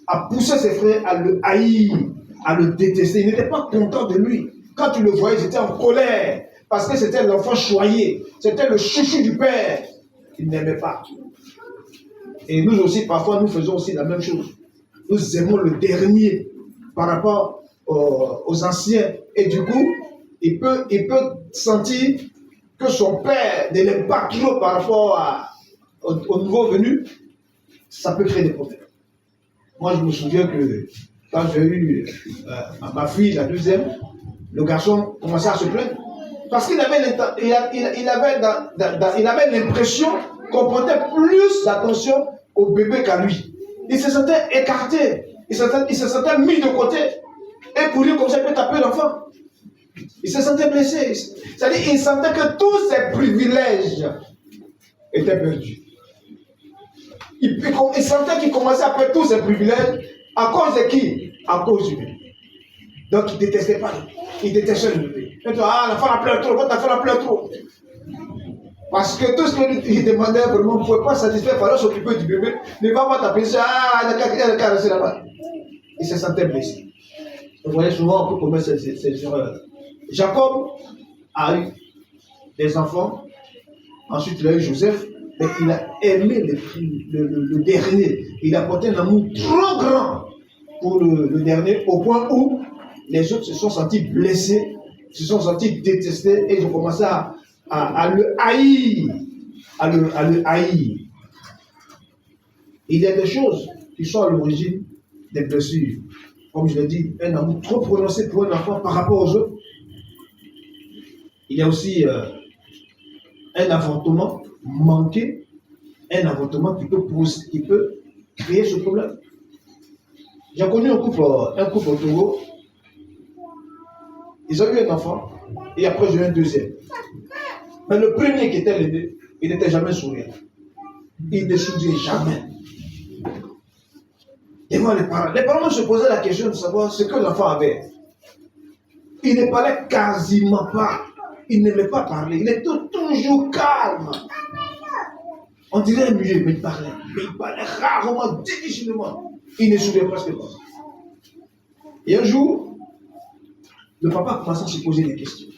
a poussé ses frères à le haïr, à le détester. Ils n'étaient pas contents de lui. Quand tu le voyais, ils étaient en colère. Parce que c'était l'enfant choyé. C'était le chouchou du père. Ils n'aimaient pas. Et nous aussi, parfois, nous faisons aussi la même chose. Nous aimons le dernier par rapport aux anciens. Et du coup, il peut sentir que son père ne l'aime pas trop par rapport au nouveau venu. Ça peut créer des problèmes. Moi, je me souviens que quand j'ai eu ma fille, la deuxième, le garçon commençait à se plaindre. Parce qu'il avait l'impression qu'on portait plus d'attention au bébé qu'à lui. Il se sentait écarté. Il se sentait mis de côté. Et pour lui, comme ça, il peut taper l'enfant. Il se sentait blessé. C'est-à-dire qu'il sentait que tous ses privilèges étaient perdus. Il sentait qu'il commençait à perdre tous ses privilèges. À cause de qui? À cause du bébé. Donc il ne détestait pas. Il détestait le bébé. Et toi, l'enfant la pleure trop. L'enfant la pleure trop. Parce que tout ce qu'il demandait, vraiment, on ne pouvait pas satisfaire. Il fallait s'occuper du bébé. Ne va pas taper ça. Il a qu'à rester là-bas. Il se sentait blessé. Vous voyez, souvent, on peut commettre ces erreurs. Jacob a eu des enfants. Ensuite, il a eu Joseph. Mais il a aimé le dernier. Il a porté un amour trop grand pour le dernier, au point où les autres se sont sentis blessés, se sont sentis détestés et ils ont commencé à le haïr. À le haïr. Il y a des choses qui sont à l'origine des blessures. Comme je l'ai dit, un amour trop prononcé pour un enfant par rapport aux autres. Il y a aussi un avortement manqué, un avortement qui peut créer ce problème. J'ai connu un couple au Togo. Ils ont eu un enfant et après j'ai eu un deuxième. Mais le premier qui était l'aîné, il n'était jamais souriant. Il ne souriait jamais. Devant les parents se posaient la question de savoir ce que l'enfant avait. Il ne parlait quasiment pas. Il n'aimait pas parler. Il était toujours calme. On dirait un milieu, mais il parlait rarement, difficilement. Il ne souriait presque pas. Et un jour, le papa commençait à se poser des questions.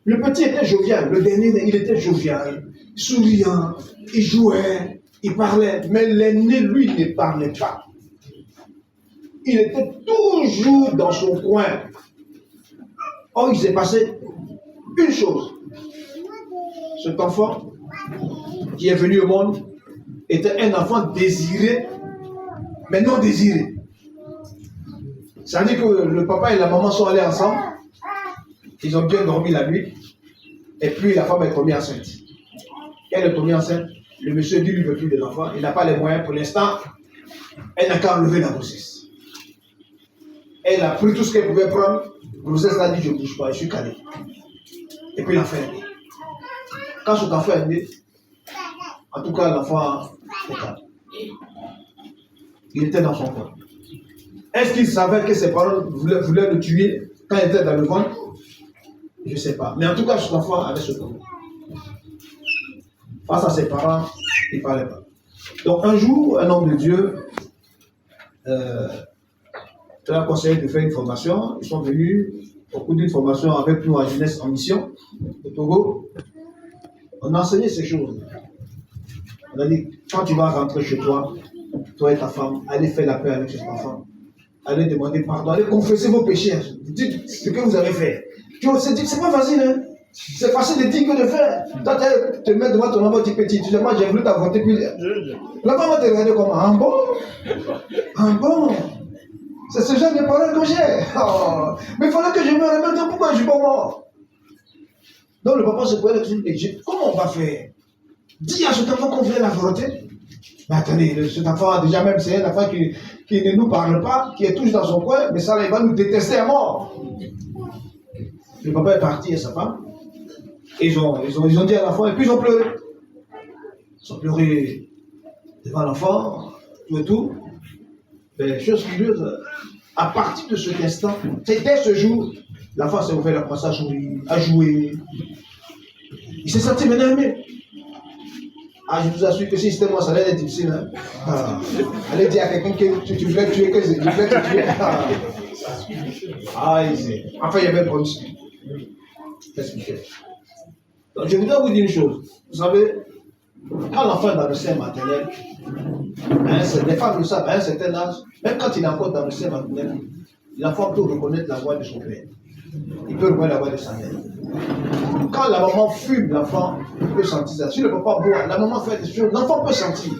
Le petit était jovial, le dernier, il était jovial, souriant, il jouait, il parlait, mais l'aîné, lui, ne parlait pas. Il était toujours dans son coin. Or, il s'est passé une chose. Cet enfant qui est venu au monde était un enfant désiré, mais non désiré. C'est-à-dire que le papa et la maman sont allés ensemble, ils ont bien dormi la nuit, et puis la femme est tombée enceinte. Elle est tombée enceinte, le monsieur dit lui ne veut plus de l'enfant, il n'a pas les moyens pour l'instant, elle n'a qu'à enlever la grossesse. Elle a pris tout ce qu'elle pouvait prendre, la grossesse a dit je ne bouge pas, je suis calé. Et puis l'enfant est né. Quand cet enfant est né, en tout cas l'enfant est calme. Il était dans son coin. Est-ce qu'il savait que ses parents voulaient le tuer quand il était dans le ventre? Je ne sais pas. Mais en tout cas, cet enfant avait ce problème. Face à ses parents, il ne parlait pas. Donc un jour, un homme de Dieu leur a conseillé de faire une formation. Ils sont venus au cours d'une formation avec nous à Jeunesse en Mission, au Togo. On a enseigné ces choses. On a dit, quand tu vas rentrer chez toi, toi et ta femme, allez faire la paix avec cet enfant. Allez demander pardon, allez confesser vos péchés. Dites ce que vous avez fait. C'est pas facile, hein? C'est facile de dire que de faire. Toi, tu te mets devant ton enfant, tu petit. Tu dis, moi, j'ai voulu t'avorter, puis l'enfant va te regarder comme un bon. Un bon. C'est ce genre de paroles que j'ai. Oh. Mais il fallait que je me remette. Pourquoi je ne suis pas mort? Donc, le papa se posait la question, comment on va faire? Dis à cet enfant qu'on voulait l'avorter. Mais attendez, cet enfant, déjà même, c'est un enfant qui ne nous parle pas, qui est toujours dans son coin, mais ça, il va nous détester à mort. Le papa est parti et sa femme. Et ils ont dit à l'enfant, et puis ils ont pleuré. Ils ont pleuré devant l'enfant, tout et tout. Mais chose curieuse, à partir de cet instant, c'est dès ce jour, l'enfant s'est ouvert, il a commencé à sourire, à jouer. Il s'est senti maintenant aimé. Ah, je vous assure que si c'était moi, ça allait être difficile. Hein? Ah. Allez dire à quelqu'un que tu voulais tuer, que je voulais te tuer. Ah, enfin, il y avait un problème. Donc, je voudrais vous dire une chose. Vous savez, quand l'enfant est dans le sein maternel, les femmes le savent, à un certain âge, même quand il est encore dans le sein maternel, l'enfant peut reconnaître la voix de son père. Il peut reconnaître la voix de sa mère. Quand la maman fume, l'enfant peut sentir ça. Si le papa boit, la maman fait des choses, l'enfant peut sentir.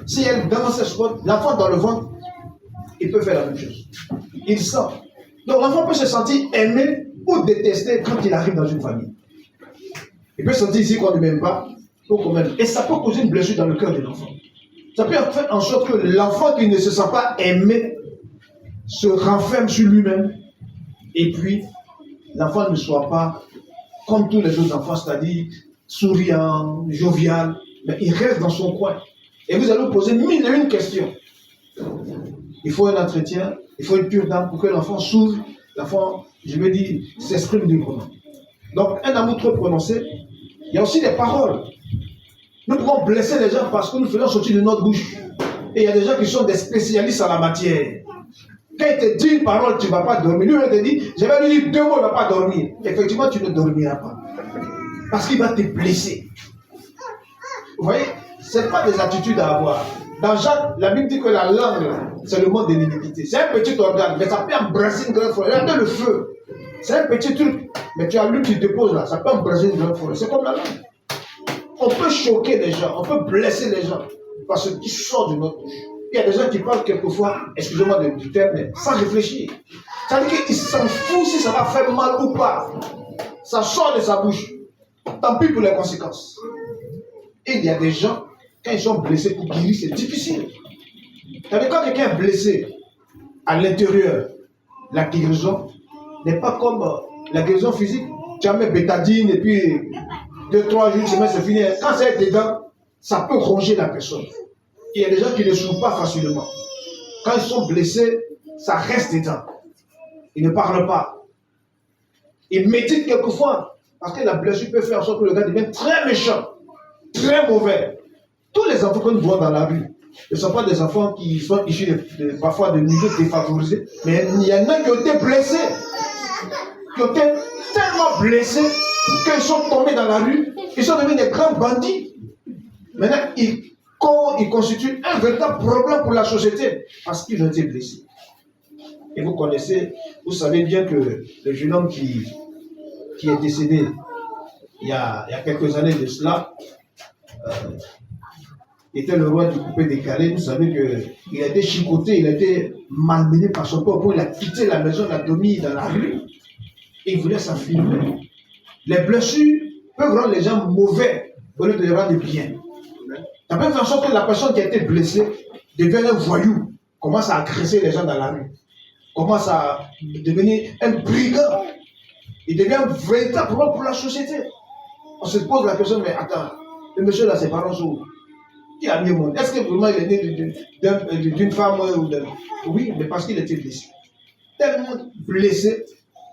Si elle danse, l'enfant dans le ventre, il peut faire la même chose. Il sent. Donc l'enfant peut se sentir aimé ou détesté quand il arrive dans une famille. Il peut sentir ici qu'on ne m'aime pas, et ça peut causer une blessure dans le cœur de l'enfant. Ça peut faire en sorte que l'enfant qui ne se sent pas aimé se renferme sur lui-même, et puis l'enfant ne soit pas comme tous les autres enfants, c'est-à-dire souriant, jovial, mais il reste dans son coin. Et vous allez vous poser 1001 questions. Il faut un entretien, il faut une cure d'âme pour que l'enfant s'ouvre, l'enfant, je veux dire, s'exprime librement. Donc, un amour trop prononcé, il y a aussi des paroles. Nous pouvons blesser les gens parce que nous faisons sortir de notre bouche. Et il y a des gens qui sont des spécialistes en la matière. Quand il te dit une parole, tu ne vas pas dormir. Lui, il te dit, je vais lui dire 2 mots, il ne va pas dormir. Effectivement, tu ne dormiras pas. Parce qu'il va te blesser. Vous voyez, ce n'est pas des attitudes à avoir. Dans Jacques, la Bible dit que la langue, c'est le mot de l'iniquité. C'est un petit organe, mais ça peut embrasser une grande forêt. Regardez le feu. C'est un petit truc, mais tu allumes, tu te poses là, ça peut embrasser une grande forêt. C'est comme la langue. On peut choquer les gens, on peut blesser les gens parce qu'ils sortent de notre bouche. Il y a des gens qui parlent quelquefois, excusez-moi du terme, mais sans réfléchir. Ça veut dire qu'ils s'en foutent si ça va faire mal ou pas. Ça sort de sa bouche. Tant pis pour les conséquences. Et il y a des gens, quand ils sont blessés pour guérir, c'est difficile. C'est-à-dire quand quelqu'un est blessé à l'intérieur, la guérison n'est pas comme la guérison physique. Tu as mis bétadine et puis 2-3 jours, une semaine, c'est fini. Quand ça est dedans, ça peut ronger la personne. Il y a des gens qui ne s'ouvrent pas facilement. Quand ils sont blessés, ça reste dedans. Ils ne parlent pas. Ils méditent quelquefois. Parce que la blessure peut faire en sorte que le gars devienne très méchant, très mauvais. Tous les enfants que nous voyons dans la rue ne sont pas des enfants qui sont issus parfois de milieux défavorisés, mais il y en a qui ont été blessés, qui ont été tellement blessés qu'ils sont tombés dans la rue, ils sont devenus des grands bandits. Maintenant, ils constituent un véritable problème pour la société parce qu'ils ont été blessés. Et vous connaissez, vous savez bien que le jeune homme qui est décédé il y a quelques années de cela, était le roi du coupé décalé. Vous savez qu'il a été chicoté, il a été malmené par son peuple. Il a quitté la maison, il a dormi dans la rue et il voulait s'enfuir. Les blessures peuvent rendre les gens mauvais au lieu de les rendre bien. Ça peut faire en sorte que la personne qui a été blessée devienne un voyou, commence à agresser les gens dans la rue, commence à devenir un brigand. Il devient un véritable problème pour la société. On se pose la question, mais attends, le monsieur là, ses parents sont où? Qui a mis au monde? Est-ce que vraiment il est né d'une femme ou d'un... Oui, mais parce qu'il était blessé. Tellement blessé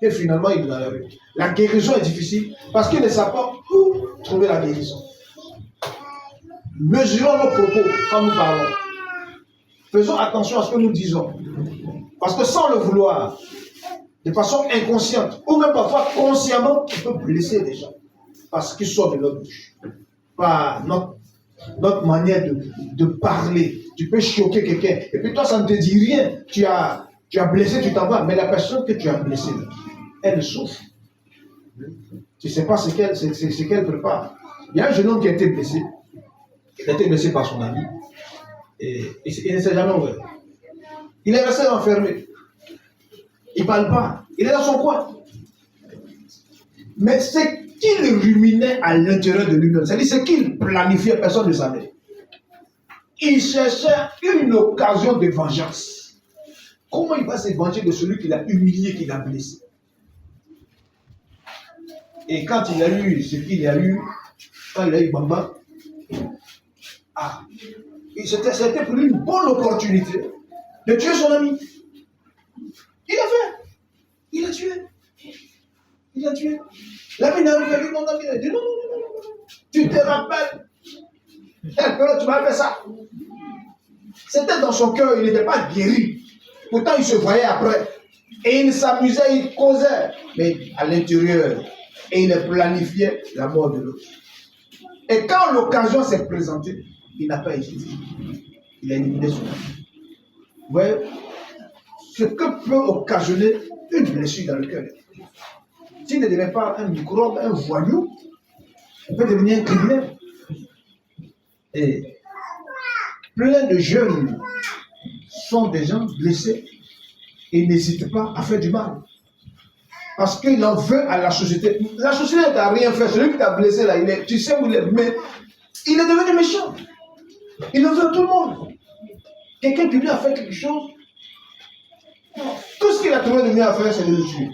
que finalement il est dans la rue. La guérison est difficile parce qu'il ne sait pas où trouver la guérison. Mesurons nos propos quand nous parlons. Faisons attention à ce que nous disons. Parce que sans le vouloir, de façon inconsciente, ou même parfois consciemment, on peut blesser les gens. Parce qu'ils sortent de notre bouche. Par notre manière de parler. Tu peux choquer quelqu'un. Et puis toi, ça ne te dit rien. Tu as blessé, tu t'en vas. Mais la personne que tu as blessée, elle souffre. Tu ne sais pas ce qu'elle prépare. Il y a un jeune homme qui a été blessé. Il a été blessé par son ami. Et il ne s'est jamais ouvert. Il est resté enfermé. Il ne parle pas. Il est dans son coin. Mais c'est qu'il ruminait à l'intérieur de lui-même. C'est-à-dire ce qu'il planifiait, personne ne savait. Il cherchait une occasion de vengeance. Comment il va se venger de celui qu'il a humilié, qu'il a blessé? Et quand il a eu ce qu'il a eu, quand il a eu Bamba, c'était pour lui une bonne opportunité de tuer son ami. Il a fait. Il a tué. Il a tué. L'ami n'a pas dit mon ami. Il a dit non. Tu te rappelles Tu m'as fait ça. C'était dans son cœur, il n'était pas guéri. Pourtant, il se voyait après. Et il s'amusait, il causait. Mais à l'intérieur, et il planifiait la mort de l'autre. Et quand l'occasion s'est présentée, il n'a pas hésité. Il a éliminé son ami. Vous voyez, ce que peut occasionner une blessure dans le cœur. S'il ne devient pas un microbe, un voyou, il peut devenir un criminel. Et plein de jeunes sont des gens blessés et n'hésitent pas à faire du mal. Parce qu'il en veut à la société. La société ne t'a rien fait. Celui qui t'a blessé là, tu sais où il est, mais il est devenu méchant. Il en veut à tout le monde. Quelqu'un qui lui a fait quelque chose, tout ce qu'il a trouvé de mieux à faire, c'est de le tuer.